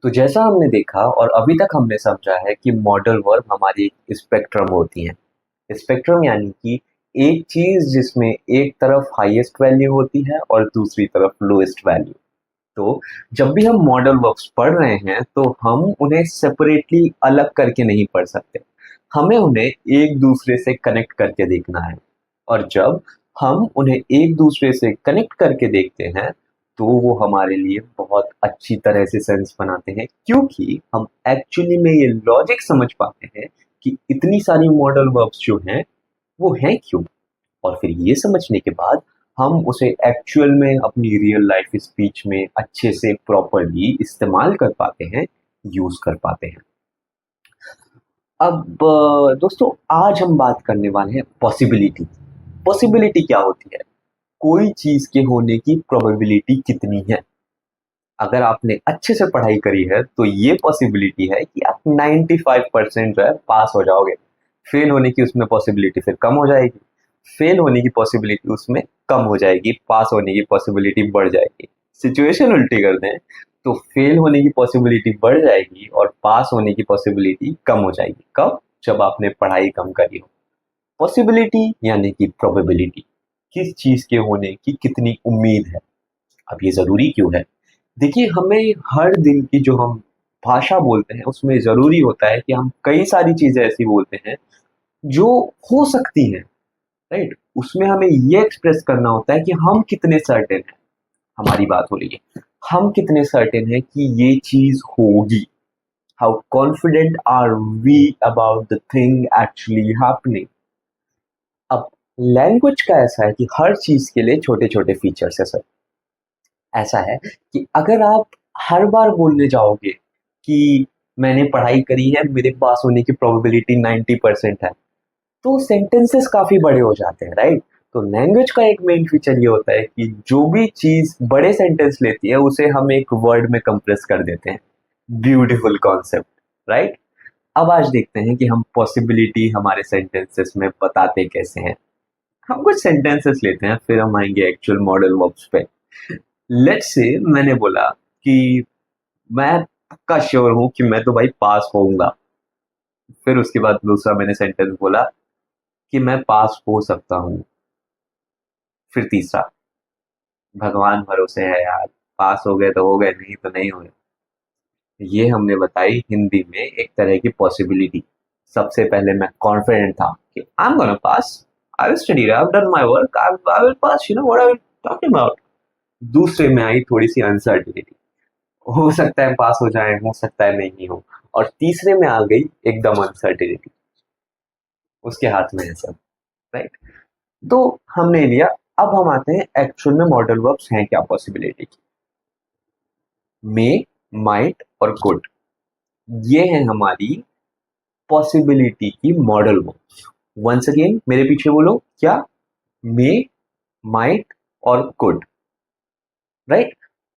तो जैसा हमने देखा और अभी तक हमने समझा है कि मॉडल वर्ब हमारी एक स्पेक्ट्रम होती है। स्पेक्ट्रम यानी कि एक चीज जिसमें एक तरफ हाईएस्ट वैल्यू होती है और दूसरी तरफ लोएस्ट वैल्यू। तो जब भी हम मॉडल वर्ब्स पढ़ रहे हैं तो हम उन्हें सेपरेटली अलग करके नहीं पढ़ सकते। हमें उन्हें एक दूसरे से कनेक्ट करके देखना है। और जब हम उन्हें एक दूसरे से कनेक्ट करके देखते हैं तो वो हमारे लिए बहुत अच्छी तरह से सेंस बनाते हैं, क्योंकि हम एक्चुअली में ये लॉजिक समझ पाते हैं कि इतनी सारी मॉडल वर्ब्स जो हैं वो हैं क्यों। और फिर ये समझने के बाद हम उसे एक्चुअल में अपनी रियल लाइफ स्पीच में अच्छे से प्रॉपरली इस्तेमाल कर पाते हैं, यूज कर पाते हैं। अब दोस्तों, आज हम बात करने वाले हैं पॉसिबिलिटी। पॉसिबिलिटी क्या होती है? कोई चीज के होने की प्रोबेबिलिटी कितनी है। अगर आपने अच्छे से पढ़ाई करी है तो ये पॉसिबिलिटी है कि आप 95% जो है पास हो जाओगे। फेल होने की उसमें पॉसिबिलिटी फिर कम हो जाएगी। फेल होने की पॉसिबिलिटी उसमें कम हो जाएगी, पास होने की पॉसिबिलिटी बढ़ जाएगी। सिचुएशन उल्टी कर दें तो फेल होने की पॉसिबिलिटी बढ़ जाएगी और पास होने की पॉसिबिलिटी कम हो जाएगी। कब? जब आपने पढ़ाई कम करी हो। पॉसिबिलिटी यानी कि प्रोबेबिलिटी, किस चीज के होने की कितनी उम्मीद है। अब ये जरूरी क्यों है? देखिए, हमें हर दिन की जो हम भाषा बोलते हैं उसमें ज़रूरी होता है कि हम कई सारी चीज़ें ऐसी बोलते हैं जो हो सकती हैं, राइट? उसमें हमें ये एक्सप्रेस करना होता है कि हम कितने सर्टेन हैं। हमारी बात हो रही है, हम कितने सर्टेन हैं कि ये चीज़ होगी। How confident are we about the thing actually happening. अब लैंग्वेज का ऐसा है कि हर चीज़ के लिए छोटे-छोटे फीचर्स है सर। ऐसा है कि अगर आप हर बार बोलने जाओगे कि मैंने पढ़ाई करी है, मेरे पास होने की प्रोबेबिलिटी 90% है, तो सेंटेंसेस काफ़ी बड़े हो जाते हैं, राइट? तो लैंग्वेज का एक मेन फीचर ये होता है कि जो भी चीज़ बड़े सेंटेंस लेती है, उसे हम एक वर्ड में कंप्रेस कर देते हैं। Beautiful concept, right? अब आज देखते हैं कि हम पॉसिबिलिटी हमारे सेंटेंसेस में बताते कैसे हैं। हम कुछ सेंटेंसेस लेते हैं, फिर हम आएँगे एक्चुअल मॉडल वर्ब्स पे। लेट्स से मैंने बोला कि मैं पक्का श्योर हूँ कि मैं तो भाई पास होऊँगा। फिर उसके बाद दूसरा मैंने सेंटेंस बोला कि मैं पास हो सकता हूँ। फिर तीसरा, भगवान भरोसे है यार, पास हो गए तो हो गए, नहीं तो नहीं हुए। ये हमने बताई हिंदी में एक तरह की पॉसिबिलिटी। सबसे पहले मैं कॉन्फिडेंट था कि I am gonna pass, I will study, I have done my work, I will pass, you know what I will talking about. दूसरे में आई थोड़ी सी अनसर्टिनिटी, हो सकता है पास हो जाए, हो सकता है नहीं हो। और तीसरे में आ गई एकदम अनसर्टिनिटी, उसके हाथ में है सब, राइट? तो हमने लिया। अब हम आते हैं एक्चुअल में मॉडल वर्ब्स हैं क्या पॉसिबिलिटी की। मे, माइट और कुड, ये है हमारी पॉसिबिलिटी की मॉडल वर्ब्स। वंस अगेन मेरे पीछे बोलो क्या? मे, माइट और कुड, राइट?